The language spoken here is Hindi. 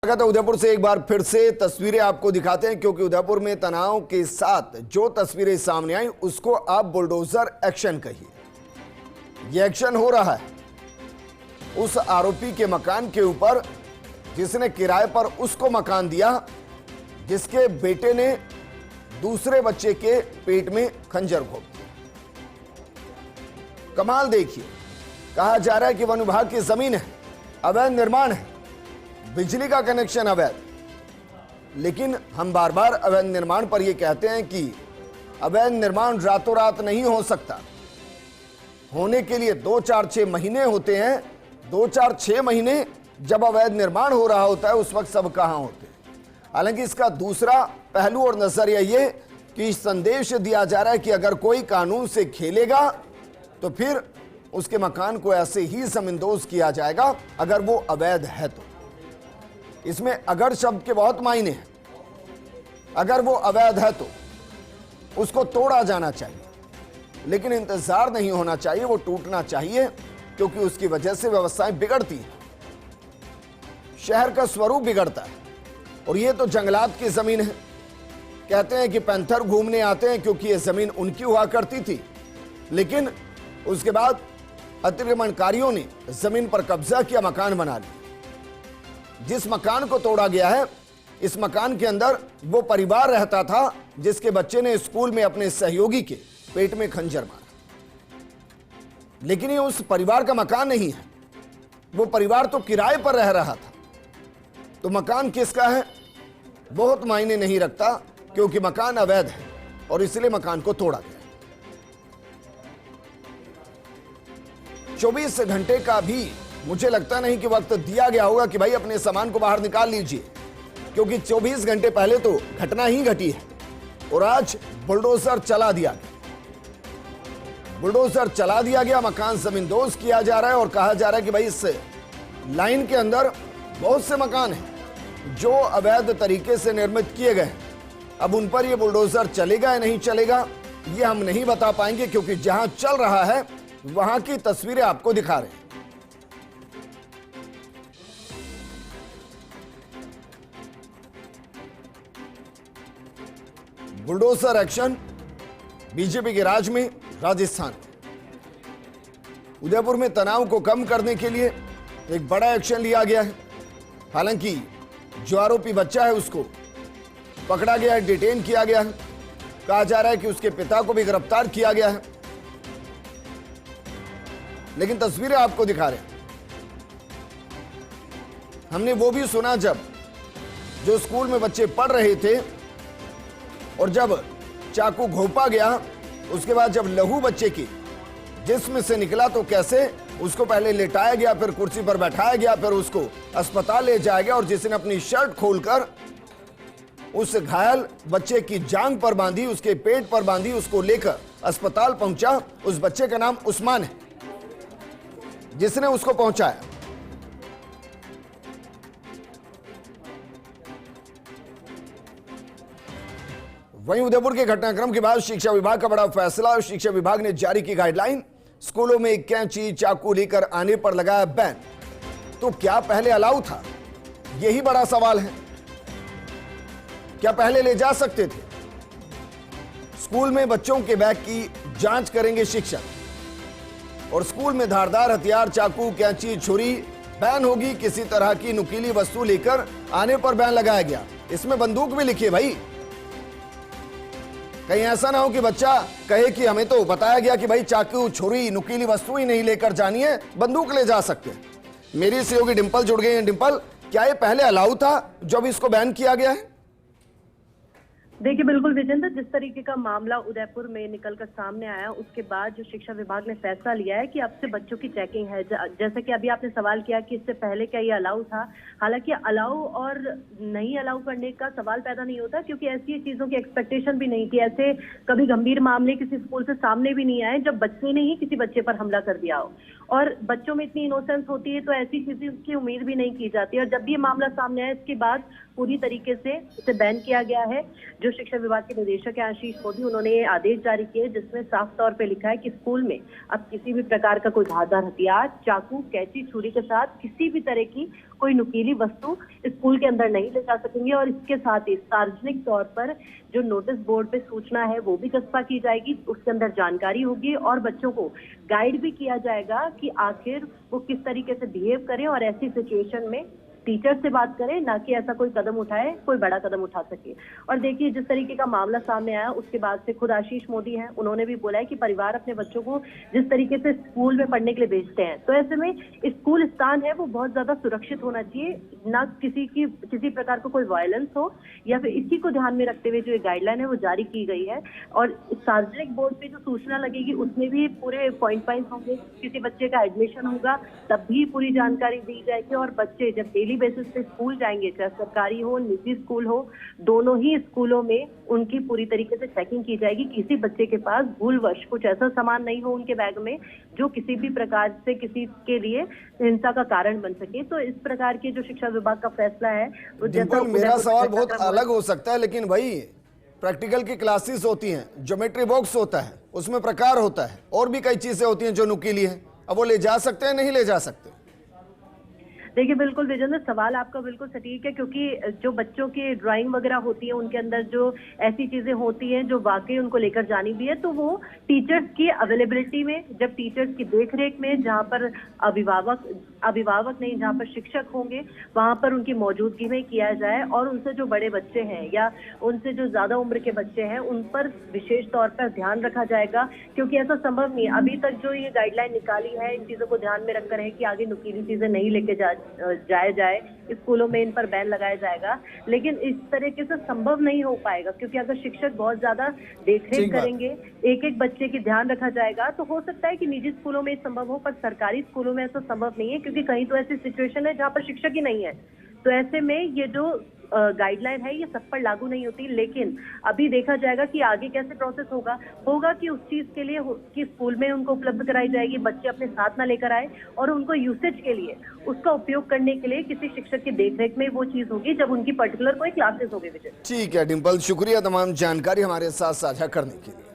स्वागत है। उदयपुर से एक बार फिर से तस्वीरें आपको दिखाते हैं क्योंकि उदयपुर में तनाव के साथ जो तस्वीरें सामने आई उसको आप बुलडोजर एक्शन कहिए। यह एक्शन हो रहा है उस आरोपी के मकान के ऊपर जिसने किराए पर उसको मकान दिया, जिसके बेटे ने दूसरे बच्चे के पेट में खंजर घोंप दिया। कमाल देखिए, कहा जा रहा है कि वन विभाग की जमीन है, अवैध निर्माण है, बिजली का कनेक्शन अवैध, लेकिन हम बार बार अवैध निर्माण पर यह कहते हैं कि अवैध निर्माण रातों रात नहीं हो सकता। होने के लिए 2-4-6 महीने होते हैं। 2-4-6 महीने जब अवैध निर्माण हो रहा होता है उस वक्त सब कहां होते हैं। हालांकि इसका दूसरा पहलू और नजरिया यह कि संदेश दिया जा रहा है कि अगर कोई कानून से खेलेगा तो फिर उसके मकान को ऐसे ही जमींदोज किया जाएगा अगर वो अवैध है तो। इसमें अगर शब्द के बहुत मायने हैं। अगर वो अवैध है तो उसको तोड़ा जाना चाहिए, लेकिन इंतजार नहीं होना चाहिए, वो टूटना चाहिए, क्योंकि उसकी वजह से व्यवस्थाएं बिगड़ती हैं, शहर का स्वरूप बिगड़ता है। और ये तो जंगलात की जमीन है। कहते हैं कि पैंथर घूमने आते हैं क्योंकि ये जमीन उनकी हुआ करती थी, लेकिन उसके बाद अतिक्रमणकारियों ने जमीन पर कब्जा किया, मकान बना लिया। जिस मकान को तोड़ा गया है, इस मकान के अंदर वो परिवार रहता था जिसके बच्चे ने स्कूल में अपने सहयोगी के पेट में खंजर मारा। लेकिन ये उस परिवार का मकान नहीं है, वो परिवार तो किराए पर रह रहा था। तो मकान किसका है बहुत मायने नहीं रखता, क्योंकि मकान अवैध है और इसलिए मकान को तोड़ा गया। 24 घंटे का भी मुझे लगता नहीं कि वक्त दिया गया होगा कि भाई अपने सामान को बाहर निकाल लीजिए, क्योंकि 24 घंटे पहले तो घटना ही घटी है और आज बुलडोजर चला दिया गया। बुलडोजर चला दिया गया, मकान जमींदोज किया जा रहा है और कहा जा रहा है कि भाई इस लाइन के अंदर बहुत से मकान हैं जो अवैध तरीके से निर्मित किए गए हैं। अब उन पर यह बुलडोजर चलेगा या नहीं चलेगा ये हम नहीं बता पाएंगे, क्योंकि जहां चल रहा है वहां की तस्वीरें आपको दिखा रहे हैं। बुलडोजर एक्शन बीजेपी के राज में राजस्थान। उदयपुर में तनाव को कम करने के लिए एक बड़ा एक्शन लिया गया है। हालांकि जो आरोपी बच्चा है उसको पकड़ा गया है, डिटेन किया गया है। कहा जा रहा है कि उसके पिता को भी गिरफ्तार किया गया है, लेकिन तस्वीरें आपको दिखा रहे हैं। हमने वो भी सुना जब जो स्कूल में बच्चे पढ़ रहे थे और जब चाकू घोंपा गया, उसके बाद जब लहू बच्चे की जिस्म से निकला तो कैसे उसको पहले लेटाया गया, फिर कुर्सी पर बैठाया गया, फिर उसको अस्पताल ले जाया गया और जिसने अपनी शर्ट खोलकर उस घायल बच्चे की जांघ पर बांधी, उसके पेट पर बांधी, उसको लेकर अस्पताल पहुंचा। उस बच्चे का नाम उस्मान है जिसने उसको पहुंचाया। वहीं उदयपुर के घटनाक्रम के बाद शिक्षा विभाग का बड़ा फैसला। शिक्षा विभाग ने जारी की गाइडलाइन, स्कूलों में कैंची चाकू लेकर आने पर लगाया बैन। तो क्या पहले अलाउ था, यही बड़ा सवाल है। क्या पहले ले जा सकते थे? स्कूल में बच्चों के बैग की जांच करेंगे शिक्षक, और स्कूल में धारदार हथियार चाकू कैंची छुरी बैन होगी। किसी तरह की नुकीली वस्तु लेकर आने पर बैन लगाया गया। इसमें बंदूक भी लिखी है भाई, कहीं ऐसा ना हो कि बच्चा कहे कि हमें तो बताया गया कि भाई चाकू छुरी नुकीली वस्तु ही नहीं लेकर जानी है, बंदूक ले जा सकते हैं। मेरी सहयोगी डिंपल जुड़ गई हैं। डिंपल, क्या ये पहले अलाउ था जब इसको बैन किया गया है? देखिए बिल्कुल विजेंद्र, जिस तरीके का मामला उदयपुर में निकलकर सामने आया उसके बाद जो शिक्षा विभाग ने फैसला लिया है कि अब से बच्चों की चेकिंग है। जैसे कि अभी आपने सवाल किया कि इससे पहले क्या ये अलाउ था, हालांकि अलाउ और नहीं अलाउ करने का सवाल पैदा नहीं होता, क्योंकि ऐसी चीजों की एक्सपेक्टेशन भी नहीं थी। ऐसे कभी गंभीर मामले किसी स्कूल से सामने भी नहीं आए जब बच्चे ने ही किसी बच्चे पर हमला कर दिया हो, और बच्चों में इतनी इनोसेंस होती है तो ऐसी चीजें की उम्मीद भी नहीं की जाती। और जब भी ये मामला सामने आया इसके बाद पूरी तरीके से इसे बैन किया गया है। जो शिक्षा विभाग के निदेशक है आशीष मोदी, उन्होंने ये आदेश जारी किए जिसमें साफ तौर पे लिखा है कि स्कूल में अब किसी भी प्रकार का कोई धारदार हथियार, चाकू, कैंची, छुरी के साथ किसी भी तरह की कोई नुकीली वस्तु स्कूल के अंदर नहीं ले जा सकेंगे। और इसके साथ ही सार्वजनिक तौर पर जो नोटिस बोर्ड पे सूचना है वो भी चस्पा की जाएगी, उसके अंदर जानकारी होगी और बच्चों को गाइड भी किया जाएगा कि आखिर वो किस तरीके से बिहेव करें और ऐसी सिचुएशन में टीचर से बात करें, ना कि ऐसा कोई कदम उठाए, कोई बड़ा कदम उठा सके। और देखिए, जिस तरीके का मामला सामने आया उसके बाद से खुद आशीष मोदी हैं, उन्होंने भी बोला है कि परिवार अपने बच्चों को जिस तरीके से स्कूल में पढ़ने के लिए भेजते हैं, तो ऐसे में स्कूल स्थान है वो बहुत ज्यादा सुरक्षित होना चाहिए, ना किसी प्रकार का कोई वायलेंस हो, या फिर इसी को ध्यान में रखते हुए जो ये गाइडलाइन है वो जारी की गई है। और सार्वजनिक बोर्ड पे जो सूचना लगेगी उसमें भी पूरे पॉइंट होंगे, किसी बच्चे का एडमिशन होगा तब भी पूरी जानकारी दी जाएगी। और बच्चे जब डेली बेसिस पे स्कूल जाएंगे, चाहे सरकारी हो निजी स्कूल हो, दोनों ही स्कूलों में उनकी पूरी तरीके से चेकिंग की जाएगी। किसी बच्चे के पास भूलवश कुछ ऐसा सामान नहीं हो उनके बैग में जो किसी भी प्रकार से किसी के लिए हिंसा का कारण बन सके। तो इस प्रकार के जो शिक्षा विभाग का फैसला है वो डिंपल, मेरा सवाल बहुत अलग हो सकता है, लेकिन भाई प्रैक्टिकल की क्लासेस होती हैं, ज्योमेट्री बॉक्स होता है, उसमें प्रकार होता है, और भी कई चीजें होती हैं जो नुकीली हैं, अब वो ले जा सकते हैं नहीं ले जा सकते? देखिए, बिल्कुल विजेंद्र, सवाल आपका बिल्कुल सटीक है, क्योंकि जो बच्चों की ड्राइंग वगैरह होती है उनके अंदर जो ऐसी चीजें होती हैं जो वाकई उनको लेकर जानी भी है, तो वो टीचर्स की अवेलेबिलिटी में, जब टीचर्स की देखरेख में, जहां पर अभिभावक नहीं, जहां पर शिक्षक होंगे वहां पर उनकी मौजूदगी में किया जाए। और उनसे जो बड़े बच्चे हैं या उनसे जो ज्यादा उम्र के बच्चे हैं उन पर विशेष तौर पर ध्यान रखा जाएगा, क्योंकि ऐसा संभव नहीं है। अभी तक जो ये गाइडलाइन निकाली है इन चीजों को ध्यान में रखकर है कि आगे नुकीली चीजें नहीं लेके जाए, स्कूलों में इन पर बैन लगाया जाएगा, लेकिन इस तरीके से संभव नहीं हो पाएगा, क्योंकि अगर शिक्षक बहुत ज्यादा देखरेख करेंगे, एक एक बच्चे की ध्यान रखा जाएगा, तो हो सकता है कि निजी स्कूलों में संभव हो, पर सरकारी स्कूलों में ऐसा संभव नहीं है, क्योंकि कहीं तो ऐसी सिचुएशन है जहां पर शिक्षक ही नहीं है। तो ऐसे में ये जो गाइडलाइन है ये सब पर लागू नहीं होती, लेकिन अभी देखा जाएगा कि आगे कैसे प्रोसेस होगा कि उस चीज के लिए कि स्कूल में उनको उपलब्ध कराई जाएगी, बच्चे अपने साथ ना लेकर आए, और उनको यूसेज के लिए उसका उपयोग करने के लिए किसी शिक्षक की देखरेख में वो चीज होगी जब उनकी पर्टिकुलर कोई क्लासेस होगी। विजय, ठीक है डिंपल, शुक्रिया तमाम जानकारी हमारे साथ साझा करने के लिए।